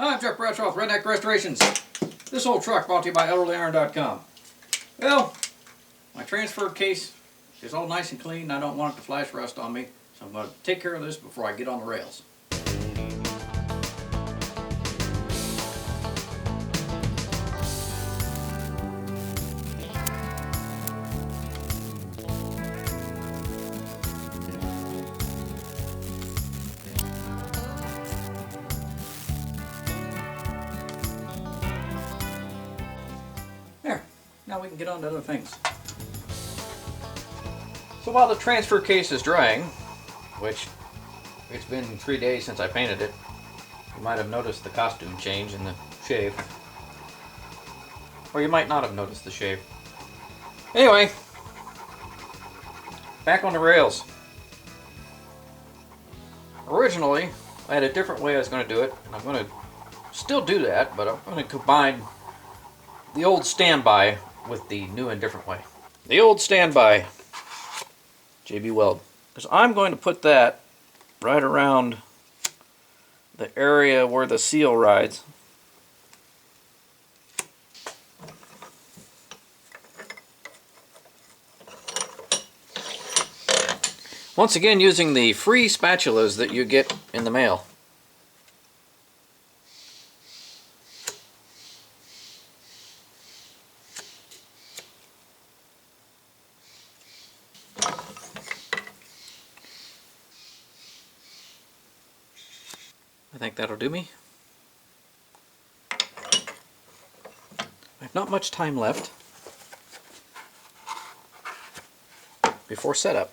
Hi, I'm Jeff Bradshaw with Redneck Restorations. This old truck brought to you by ElderlyIron.com. Well, my transfer case is all nice and clean. I don't want it to flash rust on me, so I'm going to take care of this before I get on the rails. There, now we can get on to other things. So while the transfer case is drying, which it's been 3 days since I painted it, you might have noticed the costume change in the shave. Or you might not have noticed the shave. Anyway, back on the rails. Originally, I had a different way I was going to do it, and I'm going to still do that, but I'm going to combine the old standby with the new and different way. The old standby, JB Weld, because I'm going to put that right around the area where the seal rides. Once again, using the free spatulas that you get in the mail. I think that'll do me. I have not much time left before setup.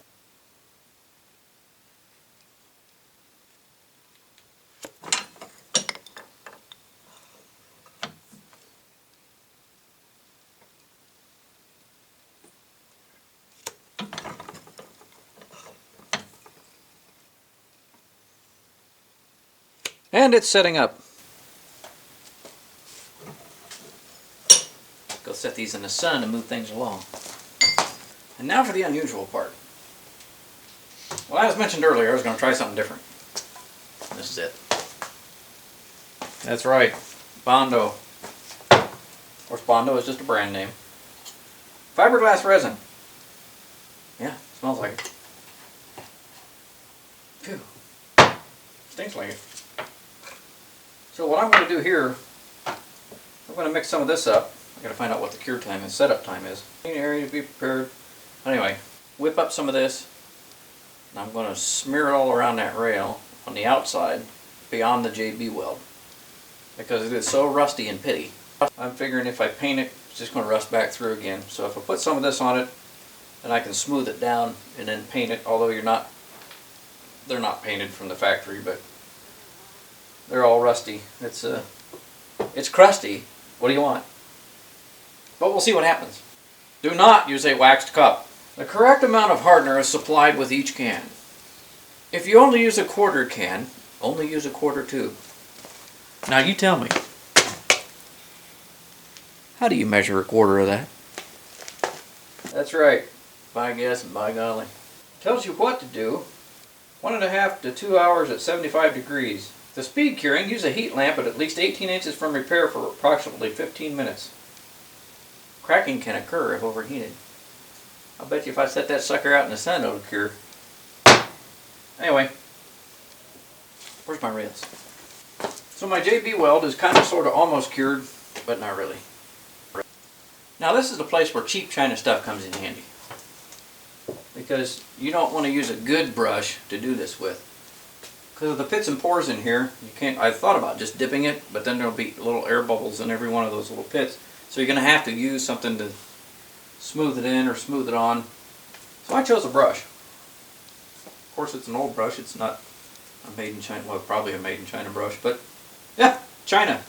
And it's setting up. Go set these in the sun to move things along. And now for the unusual part. Well, as mentioned earlier, I was going to try something different. This is it. That's right, Bondo. Of course, Bondo is just a brand name. Fiberglass resin. Yeah, smells like it. Phew. Stinks like it. So what I'm going to do here, I'm going to mix some of this up. I've got to find out what the cure time and setup time is. Area to be prepared. Anyway, whip up some of this, and I'm going to smear it all around that rail on the outside beyond the JB Weld, because it is so rusty and pitty. I'm figuring if I paint it, it's just going to rust back through again. So if I put some of this on it, then I can smooth it down and then paint it, although they're not painted from the factory, but they're all rusty. It's crusty. What do you want? But we'll see what happens. Do not use a waxed cup. The correct amount of hardener is supplied with each can. If you only use a quarter can, only use a quarter tube. Now you tell me, how do you measure a quarter of that? That's right. By guess and by golly. Tells you what to do. 1.5 to 2 hours at 75 degrees. The speed curing, use a heat lamp at least 18 inches from repair for approximately 15 minutes. Cracking can occur if overheated. I'll bet you if I set that sucker out in the sun, it'll cure. Anyway, where's my rails? So my JB Weld is kind of sort of almost cured, but not really. Now this is the place where cheap China stuff comes in handy, because you don't want to use a good brush to do this with. Because of the pits and pores in here, you can't. I thought about just dipping it, but then there'll be little air bubbles in every one of those little pits. So you're going to have to use something to smooth it in or smooth it on. So I chose a brush. Of course, it's an old brush. It's not a made in China. Well, probably a made in China brush, but yeah, China.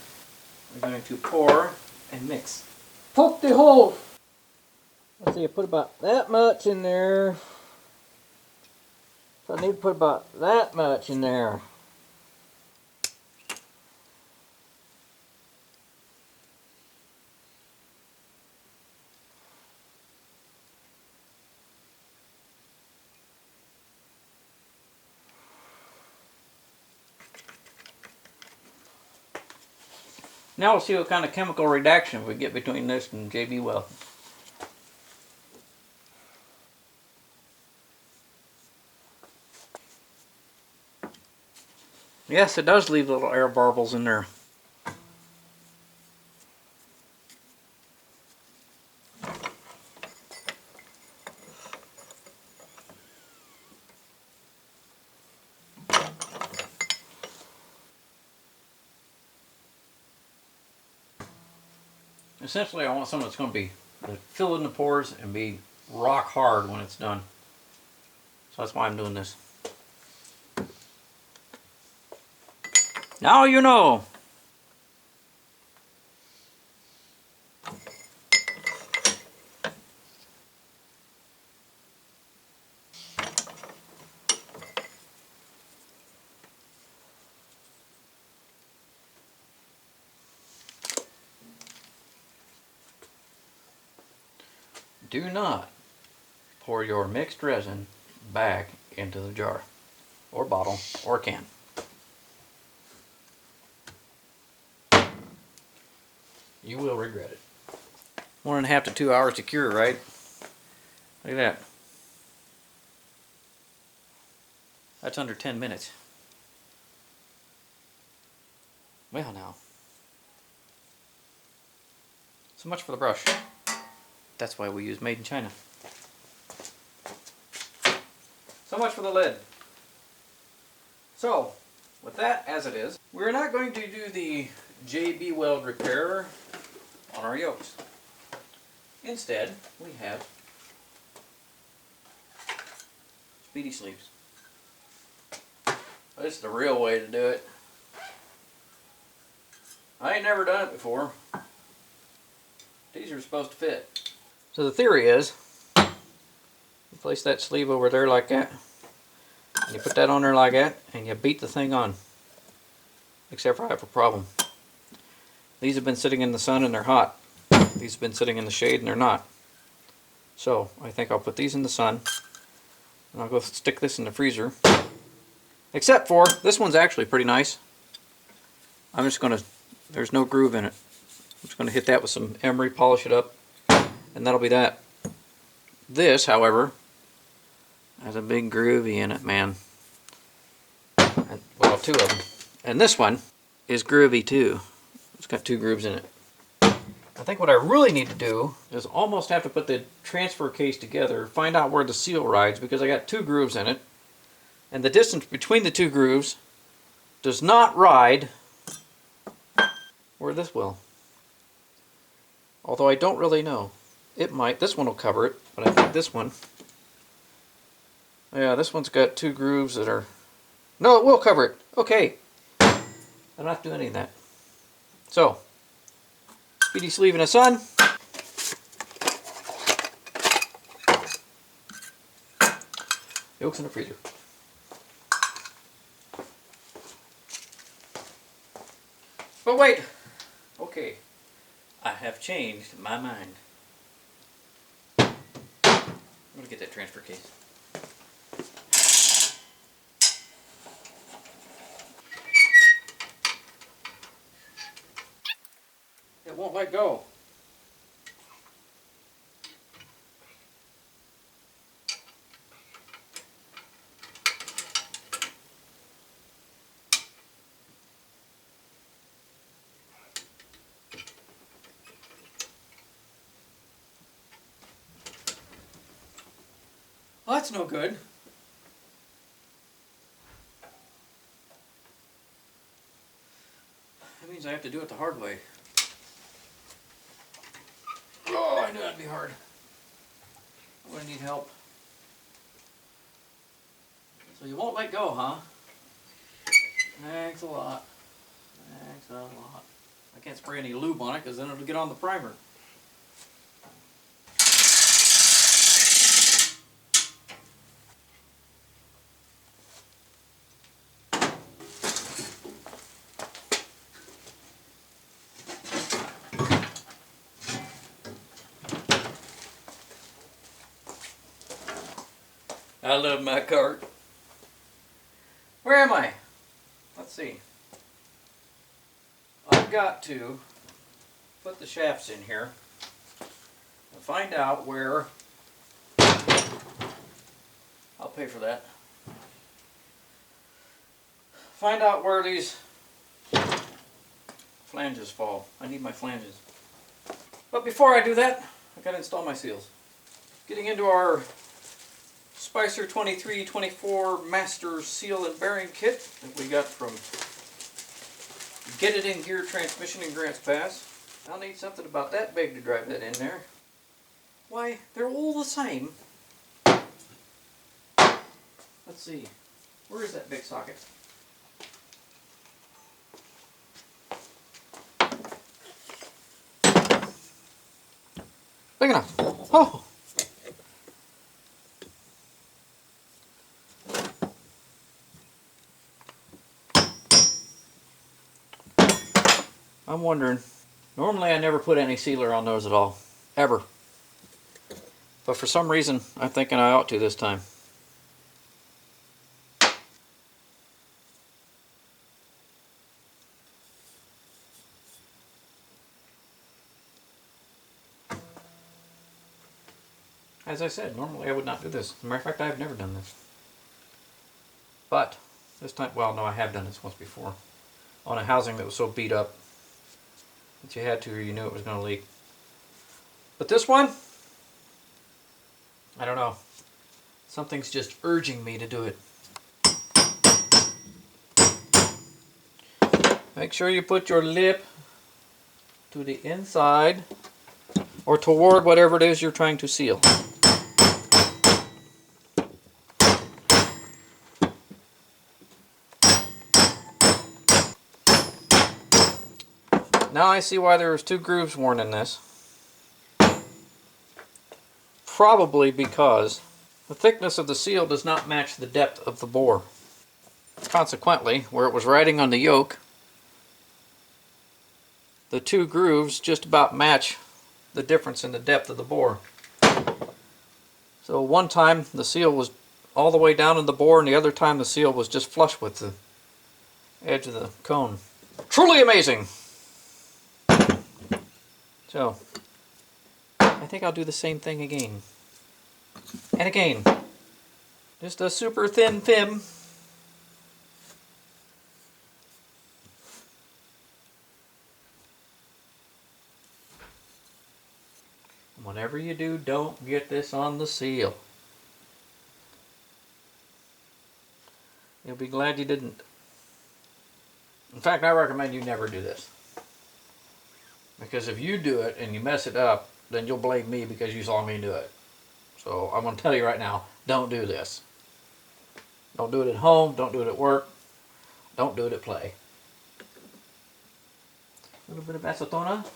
We're going to pour and mix. Poke the hole. Let's see. I put about that much in there. So I need to put about that much in there. Now we'll see what kind of chemical reaction we get between this and JB Weld. Yes, it does leave little air bubbles in there. Essentially, I want something that's going to be fill in the pores and be rock hard when it's done. So that's why I'm doing this. Now you know. Do not pour your mixed resin back into the jar, or bottle, or can. You will regret it. 1.5 to 2 hours to cure, right? Look at that. That's under 10 minutes. Well now. So much for the brush. That's why we use Made in China. So much for the lid. So, with that as it is, we're not going to do the JB Weld repair on our yokes. Instead, we have Speedy Sleeves. This is the real way to do it. I ain't never done it before. These are supposed to fit. So the theory is, you place that sleeve over there like that, and you put that on there like that, and you beat the thing on. Except for I have a problem. These have been sitting in the sun and they're hot. These have been sitting in the shade and they're not. So I think I'll put these in the sun, and I'll go stick this in the freezer. Except for, this one's actually pretty nice. I'm just going to, there's no groove in it. I'm just going to hit that with some emery, polish it up, and that'll be that. This, however, has a big groovy in it, man. Well, 2 of them. And this one is groovy too. It's got 2 grooves in it. I think what I really need to do is almost have to put the transfer case together, find out where the seal rides, because I got 2 grooves in it. And the distance between the 2 grooves does not ride where this will. Although I don't really know. It might. This one will cover it, but I think this one, yeah, this one's got 2 grooves that are, no, it will cover it. Okay. I don't have to do any of that. So, Speedy Sleeve in the sun. Yolks in the freezer. But wait. Okay. I have changed my mind. I'm going to get that transfer case. It won't let go. Well, that's no good. That means I have to do it the hard way. Oh, I knew that'd be hard. I'm going to need help. So you won't let go, huh? Thanks a lot. Thanks a lot. I can't spray any lube on it because then it'll get on the primer. I love my cart. Where am I? Let's see. Oh. I've got to put the shafts in here and find out where, I'll pay for that, find out where these flanges fall. I need my flanges. But before I do that, I've got to install my seals. Getting into our Spicer 2324 Master Seal and Bearing Kit that we got from Get It In Gear Transmission in Grants Pass. I'll need something about that big to drive that in there. Why, they're all the same. Let's see, where is that big socket? Big enough. Oh! I'm wondering, normally I never put any sealer on those at all, ever. But for some reason, I'm thinking I ought to this time. As I said, normally I would not do this. As a matter of fact, I have never done this. But this time, well, no, I have done this once before. On a housing that was so beat up that you had to or you knew it was going to leak. But this one, I don't know. Something's just urging me to do it. Make sure you put your lip to the inside or toward whatever it is you're trying to seal. Now I see why there was 2 grooves worn in this. Probably because the thickness of the seal does not match the depth of the bore. Consequently, where it was riding on the yoke, the 2 grooves just about match the difference in the depth of the bore. So one time the seal was all the way down in the bore and the other time the seal was just flush with the edge of the cone. Truly amazing! So, I think I'll do the same thing again. And again. Just a super thin film. Whatever you do, don't get this on the seal. You'll be glad you didn't. In fact, I recommend you never do this. Because if you do it and you mess it up, then you'll blame me because you saw me do it. So I'm going to tell you right now, don't do this. Don't do it at home, don't do it at work, don't do it at play. A little bit of acetona.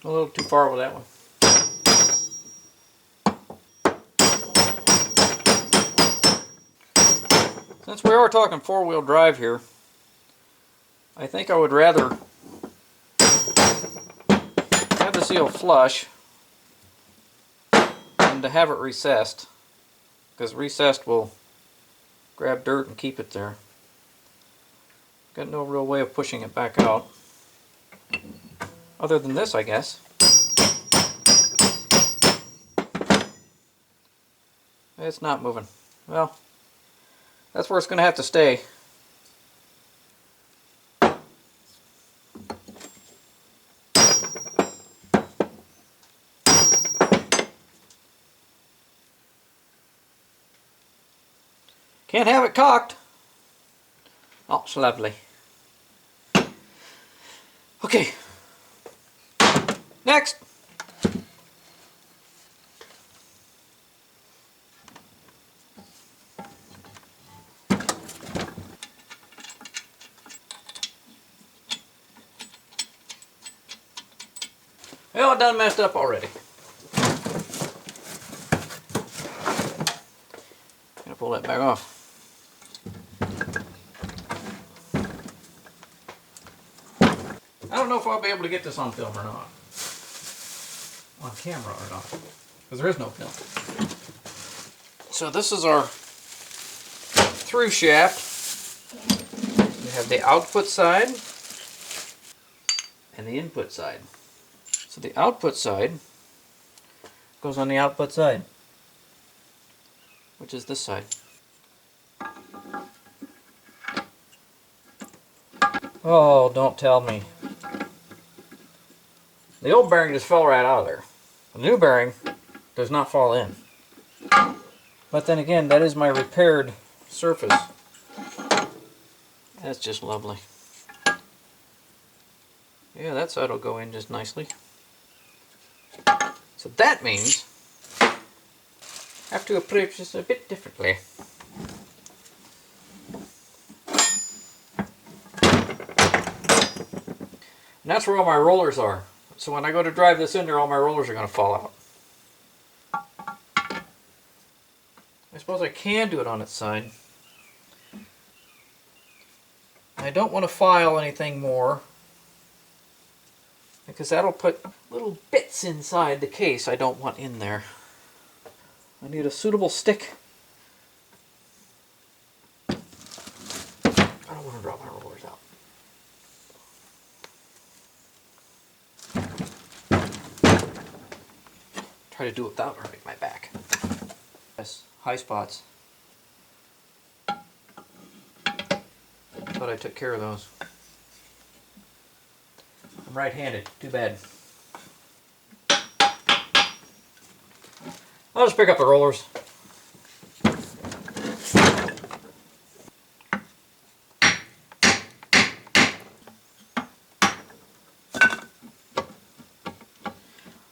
A little too far with that one. Since we are talking 4-wheel drive here, I think I would rather have the seal flush than to have it recessed, because recessed will grab dirt and keep it there. Got no real way of pushing it back out. Other than this, I guess. It's not moving. Well, that's where it's going to have to stay. Can't have it cocked. Oh, it's lovely. Okay. Next. Well, I done messed up already. Gonna pull that back off. I don't know if I'll be able to get this on film or not. On camera or not. Because there is no film. So this is our through shaft. We have the output side and the input side. So the output side goes on the output side, which is this side. Oh, don't tell me. The old bearing just fell right out of there. The new bearing does not fall in. But then again, that is my repaired surface. That's just lovely. Yeah, that side will go in just nicely. So that means I have to approach this a bit differently. And that's where all my rollers are. So when I go to drive this in there, all my rollers are going to fall out. I suppose I can do it on its side. I don't want to file anything more, because that'll put little bits inside the case I don't want in there. I need a suitable stick. I don't want to drop my rollers out. Try to do it without hurting my back. Yes, high spots. Thought I took care of those. I'm right-handed. Too bad. I'll just pick up the rollers.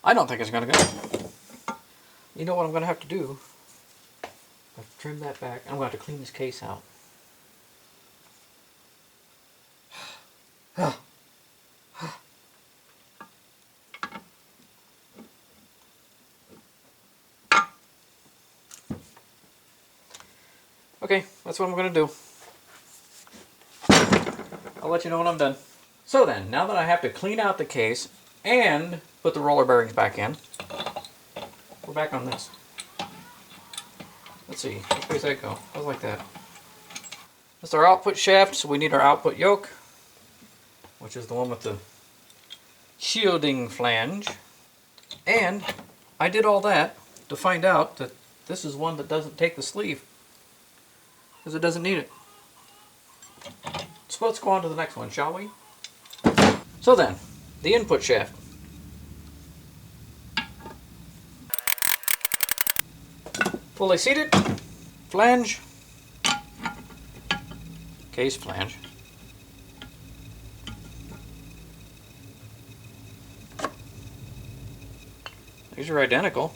I don't think it's going to go. You know what I'm going to have to do? I have to trim that back. I'm going to have to clean this case out. Okay, that's what I'm going to do. I'll let you know when I'm done. So then, now that I have to clean out the case and put the roller bearings back in, we're back on this. Let's see, which way does that go? Goes like that. That's our output shaft, so we need our output yoke, which is the one with the shielding flange. And I did all that to find out that this is one that doesn't take the sleeve, because it doesn't need it. So let's go on to the next one, shall we? So then, the input shaft. Fully seated, flange, case flange. These are identical.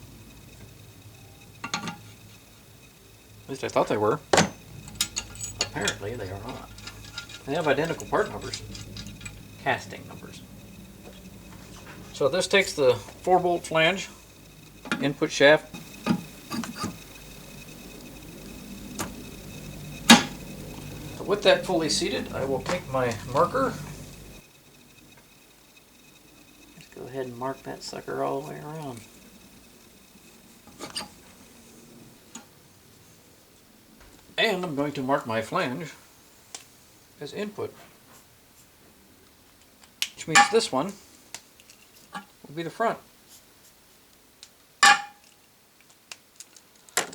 At least I thought they were. Apparently they are not. They have identical part numbers. Casting numbers. So this takes the 4-bolt flange, input shaft. So with that fully seated, I will take my marker. Let's go ahead and mark that sucker all the way around. And I'm going to mark my flange as input, which means this one will be the front.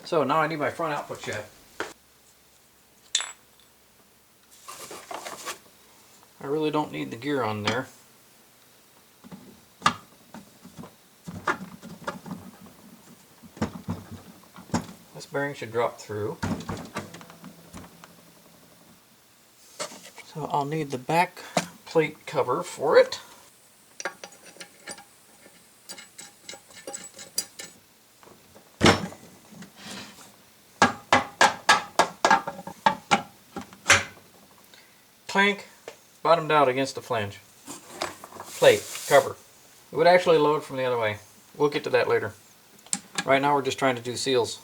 So now I need my front output shaft. I really don't need the gear on there. This bearing should drop through. So I'll need the back plate cover for it. Clank, bottomed out against the flange. Plate, cover. It would actually load from the other way. We'll get to that later. Right now we're just trying to do seals.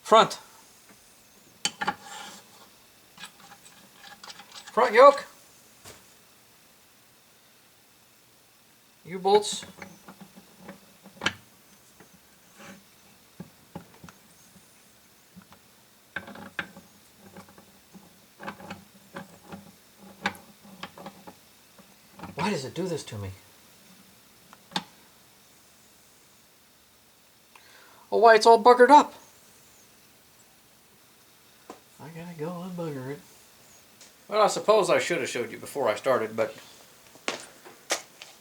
Front. Front yoke. U-bolts. Why does it do this to me? Oh, why it's all buggered up. I gotta go unbugger it. Well, I suppose I should have showed you before I started, but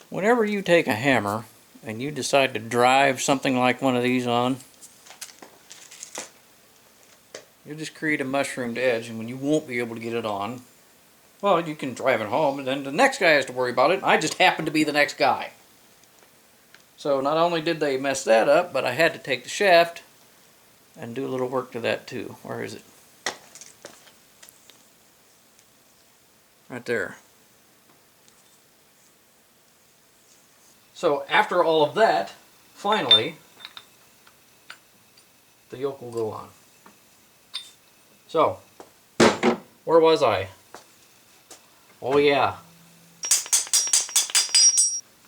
whenever you take a hammer and you decide to drive something like one of these on, you'll just create a mushroomed edge, and when you won't be able to get it on, well, you can drive it home, and then the next guy has to worry about it. I just happen to be the next guy. So not only did they mess that up, but I had to take the shaft and do a little work to that too. Where is it? Right there. So after all of that, finally, the yoke will go on. So, where was I? Oh yeah.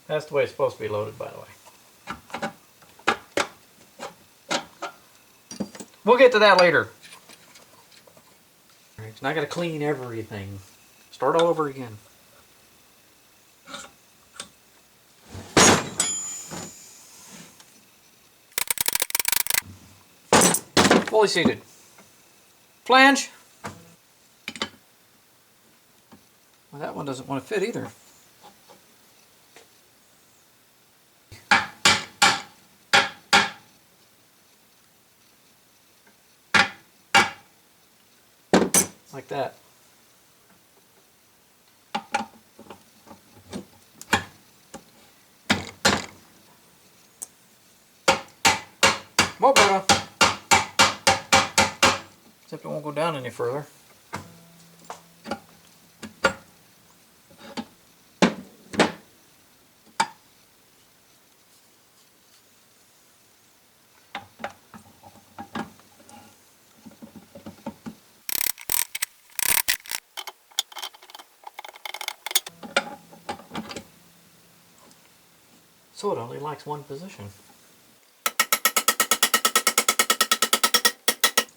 That's the way it's supposed to be loaded, by the way. We'll get to that later. Alright, now I gotta clean everything. Start all over again. Fully seated. Flange. Well, that one doesn't want to fit either. Like that. More better. Except it won't go down any further. So it only likes one position.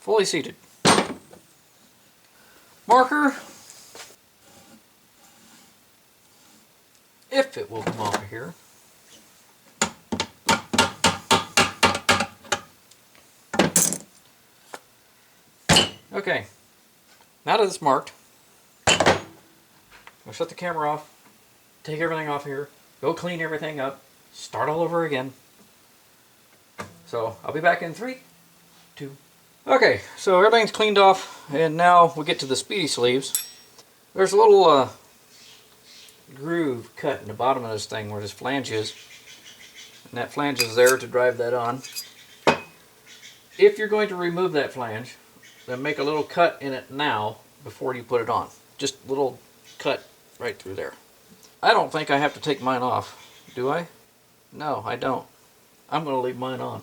Fully seated. Marker. If it will come off of here. Okay. Now that it's marked, I'll shut the camera off, take everything off here, go clean everything up, start all over again. So I'll be back in 3, 2. Okay, so everything's cleaned off, and now we get to the speedy sleeves. There's a little groove cut in the bottom of this thing where this flange is, and that flange is there to drive that on. If you're going to remove that flange, then make a little cut in it now before you put it on. Just a little cut right through there. I don't think I have to take mine off, do I? No, I don't. I'm going to leave mine on.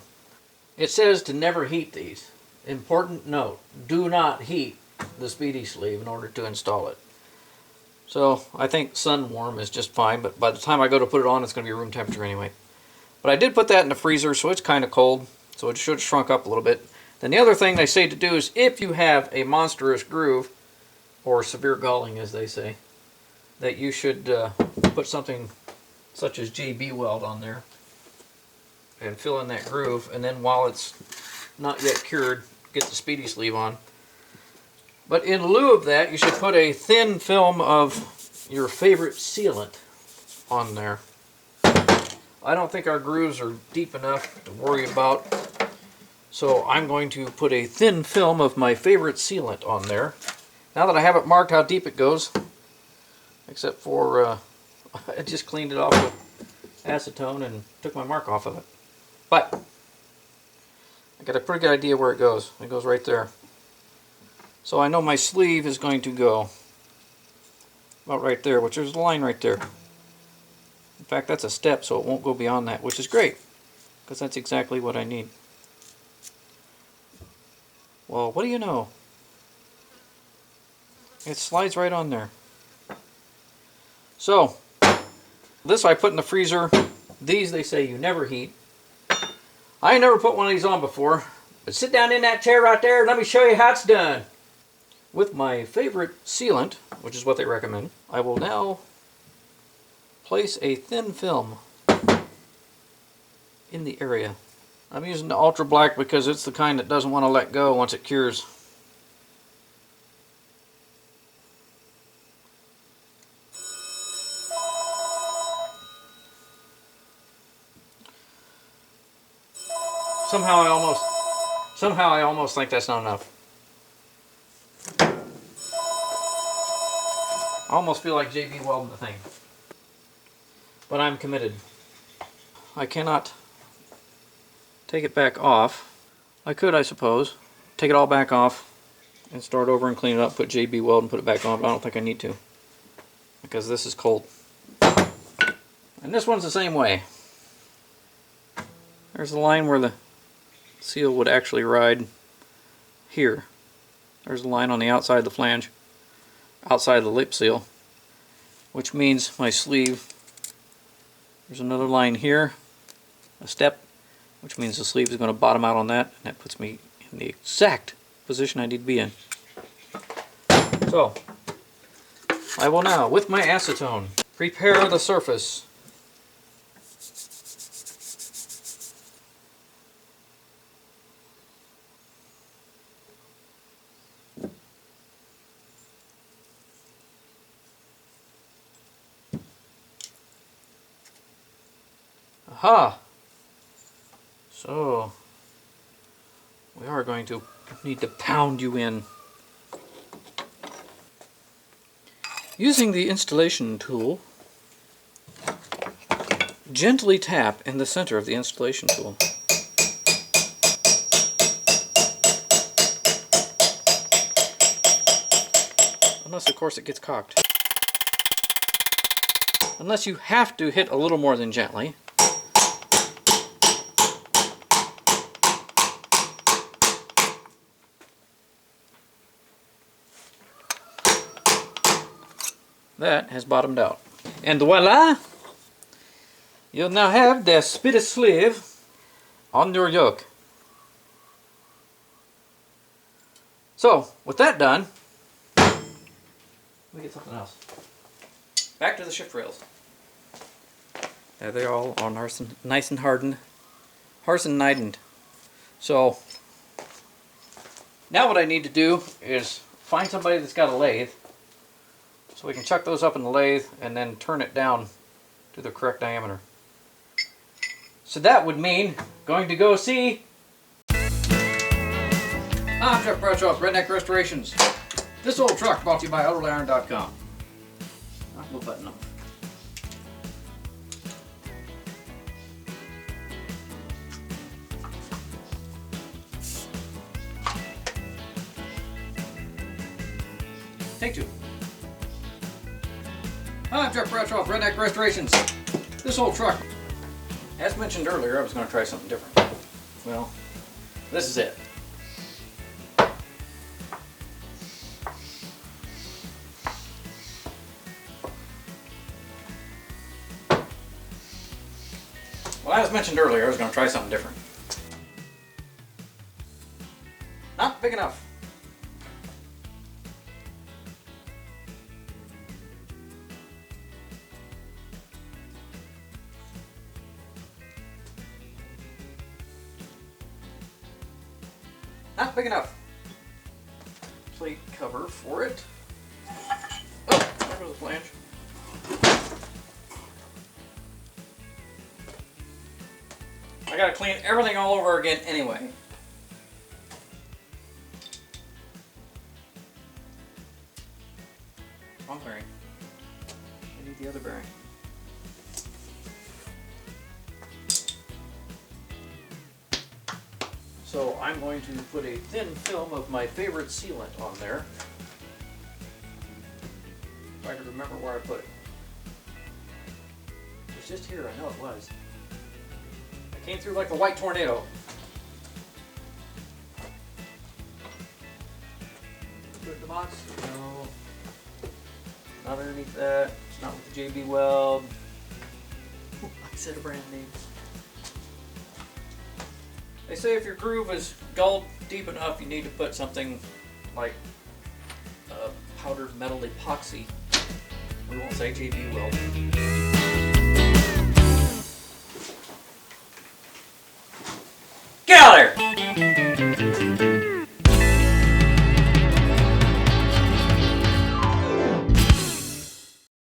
It says to never heat these. Important note, do not heat the speedy sleeve in order to install it. So I think sun warm is just fine, but by the time I go to put it on, it's going to be room temperature anyway. But I did put that in the freezer, so it's kind of cold, so it should have shrunk up a little bit. Then the other thing they say to do is if you have a monstrous groove, or severe galling as they say, that you should put something such as JB Weld on there and fill in that groove, and then while it's not yet cured, get the speedy sleeve on. But in lieu of that, you should put a thin film of your favorite sealant on there. I don't think our grooves are deep enough to worry about, so I'm going to put a thin film of my favorite sealant on there. Now that I have it marked how deep it goes, except for I just cleaned it off with acetone and took my mark off of it. But I got a pretty good idea where it goes. It goes right there. So I know my sleeve is going to go about right there, which there's a line right there. In fact, that's a step, so it won't go beyond that, which is great, because that's exactly what I need. Well, what do you know? It slides right on there. So, this I put in the freezer. These, they say you never heat. I ain't never put one of these on before, but sit down in that chair right there and let me show you how it's done. With my favorite sealant, which is what they recommend, I will now place a thin film in the area. I'm using the Ultra Black because it's the kind that doesn't want to let go once it cures. Somehow I almost think that's not enough. I almost feel like JB welding the thing. But I'm committed. I cannot take it back off. I could, I suppose, take it all back off and start over and clean it up, put JB Weld and put it back on, but I don't think I need to, because this is cold. And this one's the same way. There's the line where the seal would actually ride here. There's a line on the outside of the flange, outside of the lip seal, which means my sleeve, there's another line here, a step, which means the sleeve is going to bottom out on that, and that puts me in the exact position I need to be in. So, I will now, with my acetone, prepare the surface. Aha! So, we are going to need to pound you in. Using the installation tool, gently tap in the center of the installation tool. Unless, of course, it gets cocked. Unless you have to hit a little more than gently. That has bottomed out. And voila! You'll now have the spit sleeve on your yoke. So, with that done, let me get something else. Back to the shift rails. There they all are nice and hardened. Hardened. So, now what I need to do is find somebody that's got a lathe, so we can chuck those up in the lathe and then turn it down to the correct diameter. So that would mean going to go see... I'm Jeff Bradshaw of Redneck Restorations. This old truck brought to you by AutoIron.com. We'll button them. Take two. I'm Jeff Bradshaw of Redneck Restorations. This old truck. As mentioned earlier, I was going to try something different. Well, this is it. Well, as mentioned earlier, I was going to try something different. Not big enough. Not big enough. Plate cover for it. Oh, there goes the flange. I gotta clean everything all over again anyway. Wrong bearing. I need the other bearing. So I'm going to put a thin film of my favorite sealant on there. If I can remember where I put it. It was just here, I know it was. It came through like a white tornado. Put it in the box? No. Not underneath that. It's not with the JB Weld. Ooh, I said a brand name. They say if your groove is gulled deep enough, you need to put something like powdered metal epoxy. We won't say JB Weld. Get out of there!